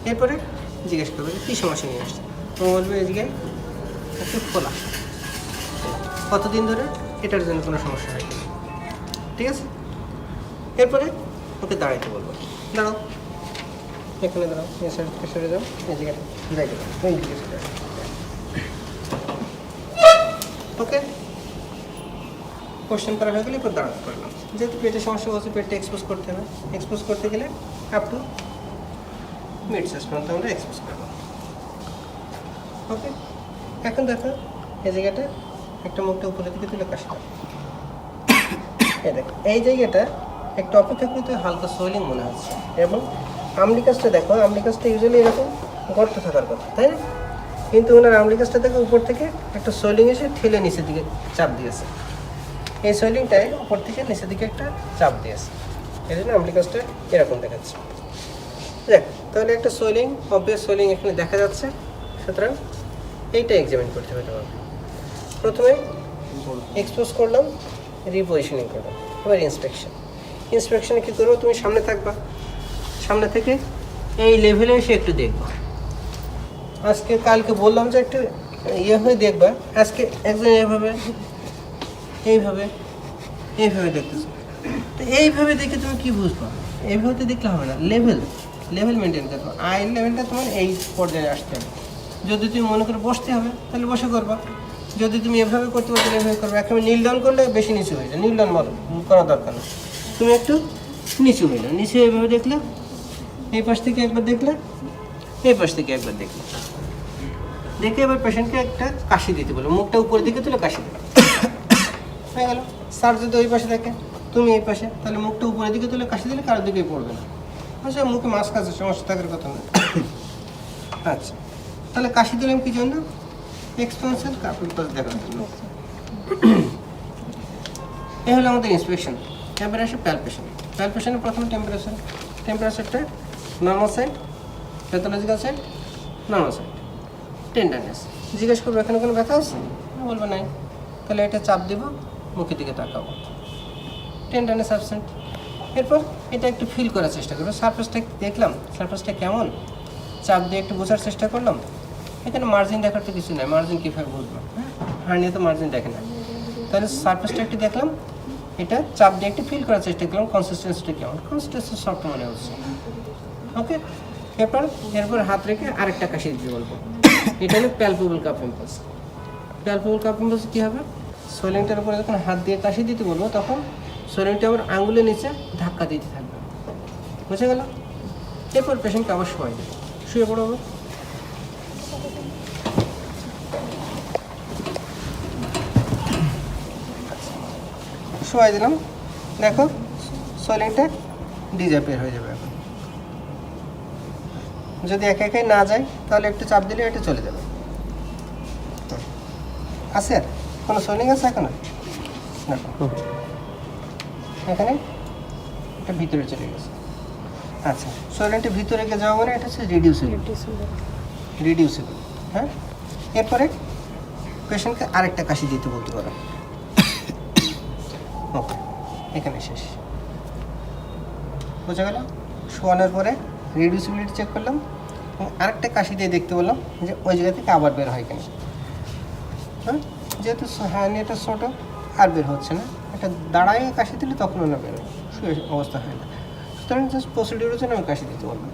এরপরে জিজ্ঞেস করবে কী সমস্যা নিয়ে আসছে, তুমি বলবে এদিকে একটু খোলা, কতদিন ধরে, এটার জন্য কোনো সমস্যা হয় না, ঠিক আছে। এরপরে ওকে দাঁড়াইতে বলবো, দাঁড়াও, এখানে দাঁড়াও, এই সাইড থেকে সরে যাও, এই জায়গাটা ঘুরাই দেবো, ওই দিকে সরে যাও। ওকে, কোশ্চেন করা হয়ে গেলে এরপর দাঁড়াতে পারলাম। যেহেতু পেটের সমস্যা হচ্ছে, পেটটা এক্সপোজ করতে হবে, এক্সপোজ করতে গেলে আপ টু মিড সাইজ পর্যন্ত আমরা এক্সপোজ করবো। ওকে, এখন দেখো এই জায়গাটা একটা মুখটা উপরের দিকে তুলে কাশি দাও। এই দেখো এই জায়গাটা একটা অপেক্ষাকৃত হালকা সোয়েলিং মনে হচ্ছে, এবং আমলিকাসটা দেখো, আমলিকাসটা ইউজুয়ালি এরকম গর্ত থাকার কথা, তাই না? কিন্তু ওনার আমলিকাসটা দেখো উপর থেকে একটা সোয়েলিং এসে ঠেলে নিচের দিকে চাপ দিয়েছে। এই সোয়েলিংটাই উপর থেকে নিচের দিকে একটা চাপ দিয়েছে, এই জন্য আমলিকাসটা এরকম দেখাচ্ছে। দেখ, তাহলে একটা সোয়েলিং, অবভিয়াস সোয়েলিং এখানে দেখা যাচ্ছে, সুতরাং এইটা এক্সামিন করতে হবে তোমাকে। প্রথমে এক্সপোজ করলাম, রিপজিশনিং করলাম, এবার ইন্সপেকশনে কী করবো, তুমি সামনে থাকবা, সামনে থেকে এই লেভেলে এসে একটু দেখবা। আজকে কালকে বললাম যে একটু ইয়ে হয়ে দেখবা, আজকে একজন এইভাবে এইভাবে এইভাবে দেখতেছো, তো এইভাবে দেখে তুমি কী বুঝবা? এইভাবে তো দেখলে হবে না, লেভেল মেনটেন করতে হবে, আই লেভেলটা তোমার এই পর্যায়ে আসতে হবে। যদি তুমি মনে করে বসতে হবে তাহলে বসে করবা, যদি তুমি এভাবে করতে পারো তাহলে এভাবে করবা। একেবারে নীল ডাউন করলে বেশি নিচু হয়ে যায়, নীল ডাউন করার দরকার নেই, তুমি একটু নিচু হইলো, নিচে এইভাবে দেখলে, এই পাশ থেকে একবার দেখলে, এই পাশ থেকে একবার দেখলে, দেখে এবার পেশেন্টকে একটা কাশি দিতে বলো, মুখটা উপরের দিকে তুলে কাশি দেবে, হয়ে গেল। স্যার যদি ওই পাশে থাকে, তুমি এই পাশে, তাহলে মুখটা উপরের দিকে তুলে কাশি দিলে কারোর দিকেই পড়বে না, আচ্ছা মুখে মাস্ক আছে, সমস্যা থাকার কথা না। আচ্ছা, তাহলে কাশি দিলাম কি জন্য? এক্সপেন্সিভ কাপড় পাস দেখার জন্য। এই হলো আমাদের ইন্সপেকশন। এবার আসে প্যালপেশনের প্রথমে টেম্পারেচারটা normal side, pathological side normal side, tenderness. জিজ্ঞেস করবো এখানে কোনো ব্যথা আছে, বলবো নাই, তাহলে এটা চাপ দেব, মুখের দিকে তাকাবো, টেন্ডারনেস অ্যাবসেন্ট। এরপর এটা একটু ফিল করার চেষ্টা করবো, সারফেসটা দেখলাম, সারফেসটা কেমন, চাপ দিয়ে একটু বোঝার চেষ্টা করলাম। এখানে মার্জিন দেখার তো কিছু নাই, মার্জিন কীভাবে বুঝবো? হার্নিয়া তো মার্জিন দেখে না, তাহলে সারফেসটা একটু দেখলাম, এটা চাপ দিয়ে একটু ফিল করার চেষ্টা করলাম, কনসিস্টেন্সিটা কেমন, কনসিস্টেন্সি সফট মনে হচ্ছে। ওকে, এরপর হাত রেখে আরেকটা কাশি দিতে বলবো, এটা হলো palpable cough impulse. Palpable cough impulse কী হবে? সোয়েলিংটার উপরে যখন হাত দিয়ে কাশি দিতে বলবো, তখন সোয়েলিংটা আবার আঙুলের নিচে ধাক্কা দিতে থাকবে, বুঝে গেল? এরপর পেশেন্টকে আবার শোয়াই দেবে, শুয়ে পড়াবো। শোয়াই দিলাম, দেখো সোয়েলিংটা ডিসঅ্যাপিয়ার হয়ে যাবে। এখন যদি একা একাই না যায় তাহলে একটু চাপ দিলে এটা চলে যাবে। আছে আর কোনো সোয়েলিং আছে এখনো? এখানে এটা ভিতরে চলে গেছে। আচ্ছা, সোয়েলিংটা ভিতরে গিয়ে যাওয়া মানে এটা হচ্ছে রিডিউসেবল। হ্যাঁ, এরপরে পেশেন্টকে আরেকটা কাশি দিতে বলতে পারো। ওকে, এখানে শেষ, বোঝা গেল? শোয়ানোর পরে রিডিউসিবিলিটি চেক করলাম, আরেকটা কাশি দিয়ে দেখতে বললাম যে ওই জায়গা থেকে আবার বের হয় কিনা। হ্যাঁ, যেহেতু হার্নিয়াটা ছোটো আর বের হচ্ছে না, এটা দাঁড়ায় কাশি দিলে তখন ওনা বের হয়, শুয়ে অবস্থা হয় না, সুতরাং জাস্ট প্রসিডিউরের জন্য আমি কাশি দিতে বললাম।